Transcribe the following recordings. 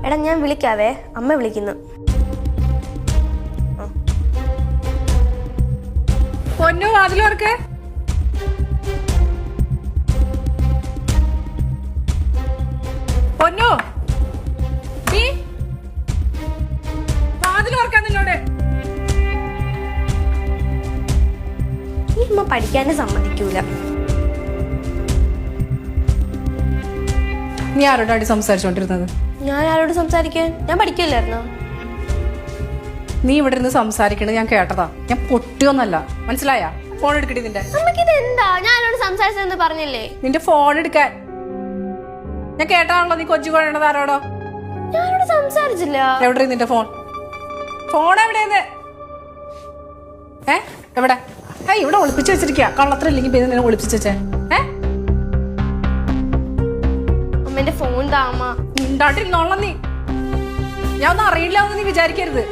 എടാ ഞാൻ വിളിക്കാവേ, അമ്മ വിളിക്കുന്നു. പൊന്നു വാതിലോർക്ക്. പൊന്നു നീ വാതിലോർക്കാൻ നിന്നോട്. ഈ അമ്മ പഠിക്കാനും സമ്മതിക്കൂല. നീ ആരോടാണ് സംസാരിച്ചോണ്ടിരുന്നത്? ഞാൻ ആരോട് സംസാരിക്കാൻ? ഞാൻ പഠിക്കില്ലായിരുന്നോ? നീ ഇവിടെ ഇരുന്ന് സംസാരിക്കണത് ഞാൻ കേട്ടതാ. ഞാൻ പൊട്ടിയൊന്നല്ല, മനസ്സിലായ? ഫോൺ എടുക്കട്ടെ നിന്റെ. ഇത് എന്താ? ഞാൻ ആരോട് സംസാരിച്ചതെന്ന് പറഞ്ഞില്ലേ? നിന്റെ ഫോൺ എടുക്കാൻ ഞാൻ കേട്ടാണല്ലോ. നീ കൊച്ചു കൊഴണത് ആരോടോ? ഞാനോട് സംസാരിച്ചില്ല. എവിടെ നിന്റെ ഫോൺ? ഫോൺ എവിടെയെന്ന്? എവിടെ? ഇവിടെ ഒളിപ്പിച്ചു വെച്ചിരിക്കുക. കള്ളത്ര ഇല്ലെങ്കിൽ പിന്നെ നിന്നെ ഒളിപ്പിച്ചു വെച്ചേ. അമ്മന്റെ ഫോൺ താമ ഉണ്ടാട്ടിരുന്നോള. നീ ഞാൻ ഒന്നും അറിയില്ല എന്ന് നീ വിചാരിക്കരുത്.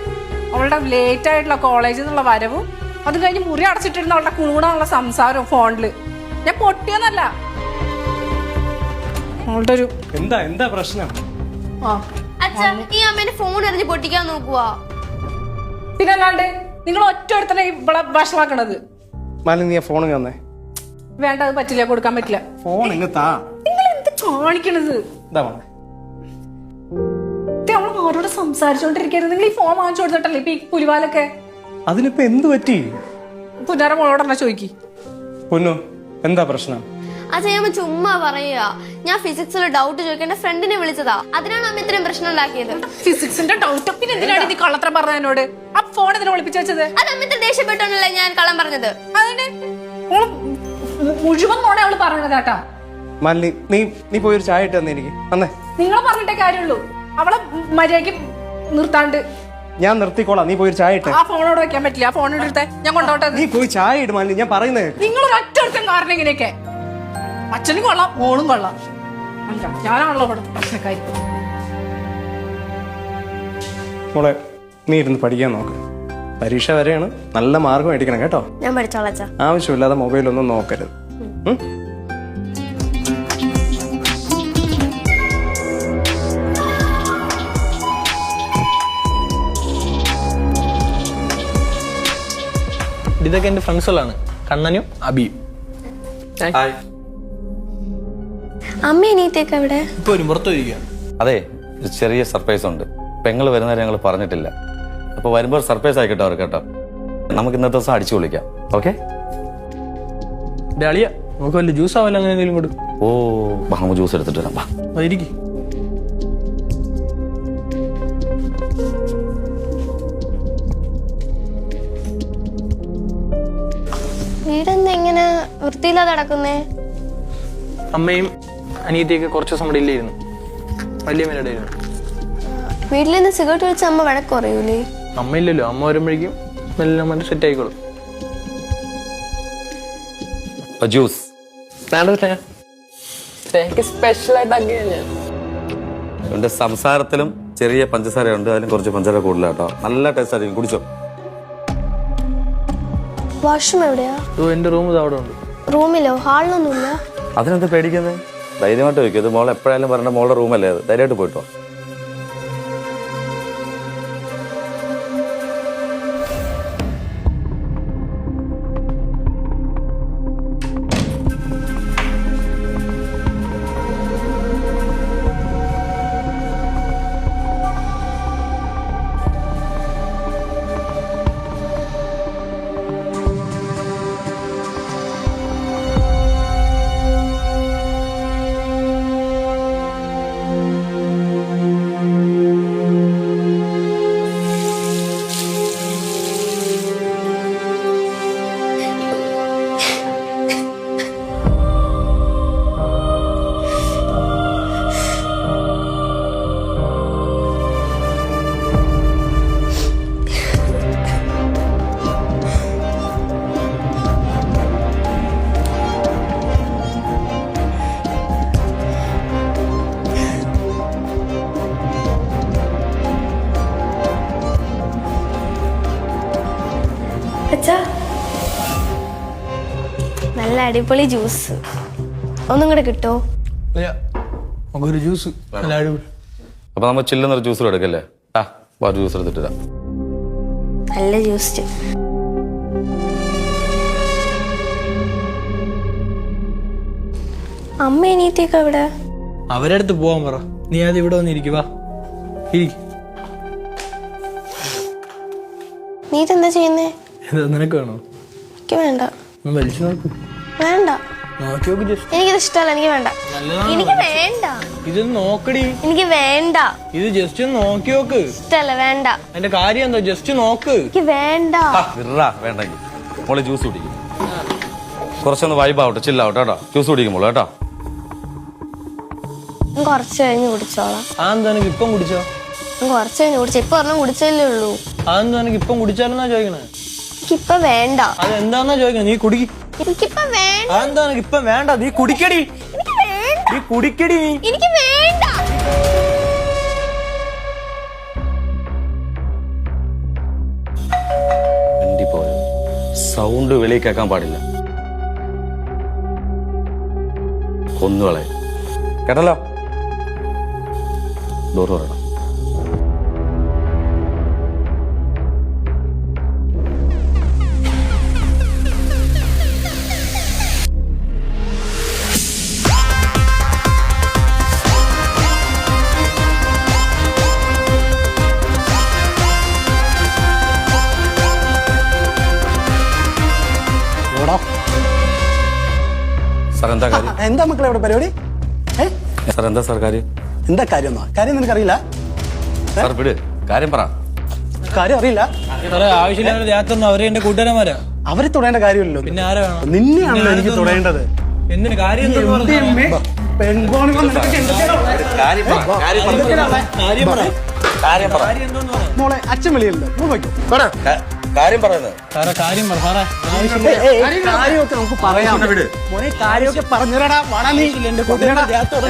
അവളുടെ ലേറ്റ് ആയിട്ടുള്ള കോളേജിൽ നിന്നുള്ള വരവും അത് കഴിഞ്ഞ് മുറി അടച്ചിട്ടിരുന്ന അവളുടെ കൂടാനുള്ള സംസാരവും ഫോണില്. ഞാൻ പൊട്ടിയൊന്നല്ല. അവളുടെ ഒരു എന്താ പ്രശ്നം? ഈ അമ്മേന്റെ ഫോൺ എറിഞ്ഞ് പൊട്ടിക്കാൻ നോക്കുവാ. പിന്നല്ലാണ്ട് നിങ്ങൾ ഒറ്റ ഒരുത്തന്നെ ഇവിടെ ഭക്ഷണമാക്കണത്. നീ ഫോൺ തന്നെ. വേണ്ട, അത് പറ്റില്ല, കൊടുക്കാൻ പറ്റില്ല. ഫോൺ നിങ്ങൾ എന്ത് കാണിക്കണത്? അവള് ആരോട് സംസാരിച്ചോണ്ടിരിക്കരുത്. നിങ്ങൾ ഈ ഫോൺ വാങ്ങിച്ചു കൊടുത്തിട്ടല്ലേ ഇപ്പൊ ഈ പുലിവാലൊക്കെ. അതിനിപ്പോ എന്ത് പറ്റി? പുന്നാര മോളോടല്ല ചോദിക്കി. പൊന്നു എന്താ പ്രശ്നം? അച്ഛയമ്മ ചുമ്മാ പറയാ. ഞാൻ ഫിസിക്സിൽ ഡൗട്ട് ചോദിക്കേണ്ട ഫ്രണ്ടിനെ വിളിച്ചതാ. അതിനാണ് അമ്മ ഇത്രയും പ്രശ്നം ഉണ്ടാക്കിയത്. ഫിസിക്സിന്റെ ഡൗട്ട്? പിന്നെ എന്തിനാണ് നീ കള്ളത്തരം പറഞ്ഞത് എന്നോട്? ആ ഫോൺ എന്തിനാ ഒളിപ്പിച്ചു വെച്ചത്? അത് അമ്മ ഇത്ര ദേഷ്യപ്പെട്ടോന്നല്ലേ ഞാൻ കള്ളം പറഞ്ഞത്. അതിന് മുഴുവൻ നോണ അവള് പറഞ്ഞത് കേട്ടാ. നീ പോയി ഒരു ചായ ഇട്ട് തന്നെ എനിക്ക് അന്നേ. നിങ്ങളെ പറഞ്ഞിട്ടേ കാര്യമുള്ളൂ. അവളെ മര്യാദക്ക് നിർത്താണ്ട്. ഞാൻ നിർത്തിക്കോളാം, നീ പോയി ഒരു ചായ ഇട്ട്. ആ ഫോണോട് വെക്കാൻ പറ്റില്ല. ആ ഫോൺ എടുത്തേ, ഞാൻ കൊണ്ടോട്ടെ. നീ പോയി ചായ ഇട് മാലി, ഞാൻ പറയുന്നത്. നിങ്ങൾ ഒറ്റ കാരണം ഇങ്ങനെയൊക്കെ. അച്ഛനും കൊള്ളാം, മോളും കൊള്ളാം. ഞാനാണല്ലോ പ്രശ്നക്കാരി. മോളെ നീ ഇരുന്ന് പഠിക്കാൻ നോക്ക്. പരീക്ഷ വരെയാണ്, നല്ല മാർക്ക് മേടിക്കണം കേട്ടോ. ഞാൻ പഠിച്ചോളാം. ആവശ്യമില്ലാതെ മൊബൈലൊന്നും നോക്കരുത്. ഇതൊക്കെ എന്റെ ഫ്രണ്ട്സുകളാണ്, കണ്ണനും അബിയും. അമ്മ ഇനിയത്തേക്ക് എവിടെ? ഇപ്പൊ ഒരു പുറത്തു വരിക. അതെ, ഒരു ചെറിയ സർപ്രൈസ് ഉണ്ട്. പെങ്ങൾ വരുന്നവരെ ഞങ്ങൾ പറഞ്ഞിട്ടില്ല. അപ്പൊ വരുമ്പോൾ സർപ്രൈസ് ആയിക്കോട്ടെ അവർക്ക് കേട്ടോ. നമുക്ക് ഇന്നത്തെ ദിവസം അടിച്ചു വിളിക്കാം. ഓക്കെ? അളിയ നമുക്ക് വല്ല ജ്യൂസ് ആവല്ലോ, അങ്ങനെ എന്തെങ്കിലും കൊടുക്കും. ഓ നമുക്ക് ജ്യൂസ് എടുത്തിട്ട് വരാം. ഇരിക്കും. വീടെന്താ ഇങ്ങനെ വൃത്തിയില്ലാതെ കിടക്കുന്നേ? അമ്മയും അനിയത്തിയൊക്കെ കുറച്ച് ദിവസം ഇവിടെ ഇല്ലായിരുന്നു. വലിയ മേലടെ ആയിരുന്നു. വീട്ടിൽ നിന്ന് സിഗരറ്റ് വെച്ച് അമ്മ വഴക്ക് പറയൂലേ? അമ്മ ഇല്ലല്ലോ, അമ്മ വരുമ്പോഴേക്കും എല്ലാം മറ്റേ സെറ്റ് ആയിക്കോളും. ജ്യൂസ് എന്റെ സംസാരത്തിലും ചെറിയ പഞ്ചസാരയുണ്ട്, അതിലും കുറച്ച് പഞ്ചസാര കൂടുതലാട്ടോ. നല്ല ടേസ്റ്റ് ആയിരിക്കും, കുടിച്ചോ. വാഷ്റൂം എവിടെയാ? എന്റെ റൂം അവിടെ ഉണ്ട്. റൂമിലോ? ഹാളിലൊന്നുമില്ല. അതിനെന്ത് പേടിക്കുന്നത്? ധൈര്യമായിട്ട് വയ്ക്കും. ഇത് മോൾ എപ്പോഴായാലും പറഞ്ഞ മോളുടെ റൂമല്ലേ അത്. ധൈര്യമായിട്ട് പോയിട്ടോ. നല്ല അടിപൊളി ജ്യൂസ്. ഒന്നും കൂടെ കിട്ടോ? നമുക്കൊരു ജ്യൂസ് നല്ല അടിപൊളി. അപ്പൊ നമ്മൾ ചില്ലുന്നൊരു ജ്യൂസ് എടുക്കല്ലേ? ആ വാ ജ്യൂസ് എടുത്തിട്ടാ. നല്ല ജ്യൂസ്. അമ്മ അനിയത്തിയൊക്കെ എവിടെ? അവരുടെ അടുത്ത് പോവാൻ പറ. നീ ആദ്യം ഇവിടെ വന്നിരിക്കുക. നീ ഇതെന്താ ചെയ്യുന്നേ? നിനക്ക് വേണോ? എനിക്ക് വേണ്ട. വലിച്ചു നോക്ക്. വേണ്ട, നോക്കി നോക്ക് ജസ്റ്റ്. എനിക്കിത് ഇഷ്ടമല്ല. എനിക്ക് വേണ്ട. എനിക്ക് വേണ്ട. ഇത് നോക്കടി. എനിക്ക് വേണ്ട. ഇത് ജസ്റ്റ് നോക്കി നോക്ക്. ഇഷ്ടല്ല. വേണ്ട. അതിന്റെ കാര്യം എന്താ? ജസ്റ്റ് നോക്ക്. എനിക്ക് വേണ്ട. വേണ്ടെങ്കിൽ മോള് ജ്യൂസ് കുടിക്കും. കുറച്ചൊന്ന് വൈബാവട്ടെ, ചില്ലാവട്ടെ കേട്ടോ. ജ്യൂസ് കുടിക്കുമ്പോൾ കേട്ടോ. കുറച്ച് കഴിഞ്ഞ് കുടിച്ചോളാം. അതെന്താ എനിക്ക് ഇപ്പം കുടിച്ചോ? കുറച്ച് കഴിഞ്ഞ് കുടിച്ച. ഇപ്പൊ ഒരെണ്ണം കുടിച്ചല്ലേ ഉള്ളൂ. അതെന്താ എനിക്ക് ഇപ്പം കുടിച്ചാലെന്നാ ചോദിക്കണേ? എനിക്കിപ്പൊ വേണ്ട. അതെന്താന്നാ ചോദിക്കണേ? നീ കുടിക്ക്. എനിക്കിപ്പൊ വേണ്ട. അതെന്താ എനിക്ക് ഇപ്പം വേണ്ട? നീ കുടിക്കടി. എനിക്ക് വേണ്ട. നീ കുടിക്കടി. എനിക്ക് വേണ്ട. സൗണ്ട് വെളിയിൽ കേൾക്കാൻ പാടില്ല. കൊന്നുകളെ കേട്ടല്ലോ. ഡോർ തുറക്കണം. സാർ എന്താ കാര്യം? എന്താ മക്കളെ ഇവിടെ പരിപാടി? സാർ എന്താ സാർ കാര്യം? എന്താ കാര്യം? കാര്യം നിനക്കറിയില്ല? സാർ വിട്, കാര്യം പറ. കാര്യം അറിയില്ല? ആവശ്യമില്ലാത്ത ദേഹത്തൊന്നും അവരെ എന്റെ കൂട്ടുകാരന്മാരാ. അവരെ തൊടേണ്ട കാര്യമില്ലല്ലോ. പിന്നെ ആരാ വേണം? നിന്നെയാണല്ലോ എനിക്ക് തൊടേണ്ടത്. എന്തിന് കാര്യം? മോളെ അച്ഛൻ വെളിയിലുണ്ട്. കാര്യം പറയുന്നത് കാര്യം പറ സാറേ. കാര്യമൊക്കെ നമുക്ക് പറയാം. മോനെ കാര്യമൊക്കെ പറഞ്ഞിരടാ. വാടാ നീ. എന്റെ കൂട്ടുകാരുടെ ദേഹത്തോട്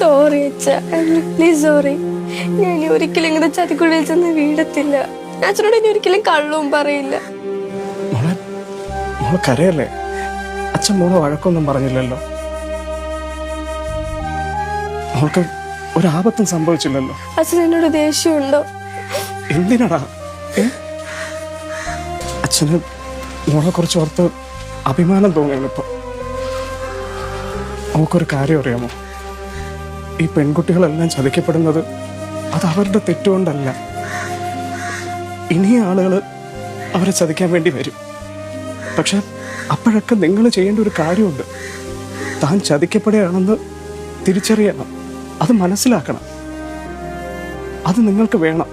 സോറി അച്ഛാ, പ്ലീസ് സോറി. ഞാൻ ഇനി ഒരിക്കലും ഇങ്ങനെ ചതിക്കുള്ളിൽ ചെന്ന് വീഴത്തില്ല. ഞാൻ അച്ഛനോട് ഇനി ഒരിക്കലും കള്ളവും പറയില്ല. മോളെ കരയല്ലേ? അച്ഛൻ മോളെ വഴക്കൊന്നും പറഞ്ഞില്ലല്ലോ. മോൾക്ക് ഒരാപത്തും സംഭവിച്ചില്ലല്ലോ. അച്ഛൻ എന്നോട് ദേഷ്യമുണ്ടോ? എന്തിനാടാ? അച്ഛന് മോളെ കുറിച്ച് ഓർത്ത് അഭിമാനം തോന്നുന്നു ഇപ്പൊ. അവക്കൊരു കാര്യം അറിയാമോ? ഈ പെൺകുട്ടികളെല്ലാം ചതിക്കപ്പെടുന്നത് അത് അവരുടെ തെറ്റുകൊണ്ടല്ല. ഇനിയും ആളുകൾ അവരെ ചതിക്കാൻ വേണ്ടി വരും. പക്ഷെ അപ്പോഴൊക്കെ നിങ്ങൾ ചെയ്യേണ്ട ഒരു കാര്യമുണ്ട്. താൻ ചതിക്കപ്പെടുകയാണെന്ന് തിരിച്ചറിയണം, അത് മനസ്സിലാക്കണം. അത് നിങ്ങൾക്ക് വേണം.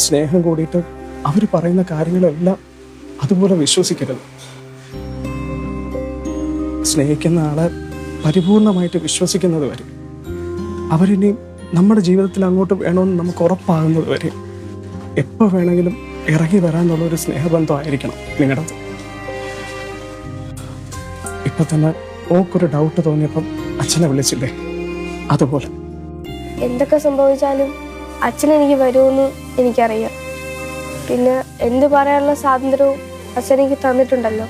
സ്നേഹം കൂടിയിട്ട് അവർ പറയുന്ന കാര്യങ്ങളെല്ലാം അതുപോലെ വിശ്വസിക്കരുത്. സ്നേഹിക്കുന്ന ആളെ പരിപൂർണമായിട്ട് വിശ്വസിക്കുന്നത് വരെ, അവരിനി നമ്മുടെ ജീവിതത്തിൽ അങ്ങോട്ട് വേണമെന്ന് നമുക്ക് ഉറപ്പാകുന്നത് വരെ എപ്പോൾ വേണമെങ്കിലും ഇറങ്ങി വരാനുള്ള ഒരു സ്നേഹബന്ധമായിരിക്കണം നിങ്ങളുടേത്. ഇപ്പൊ തന്നെ ഓക്കൊരു ഡൗട്ട് തോന്നിയപ്പം അച്ഛനെ വിളിച്ചില്ലേ, അതുപോലെ. എന്തൊക്കെ സംഭവിച്ചാലും അച്ഛൻ എനിക്ക് വരുമെന്ന് എനിക്കറിയാം. പിന്നെ എന്ത് പറയാനുള്ള സ്വാതന്ത്ര്യവും അച്ഛൻ എനിക്ക് തന്നിട്ടുണ്ടല്ലോ.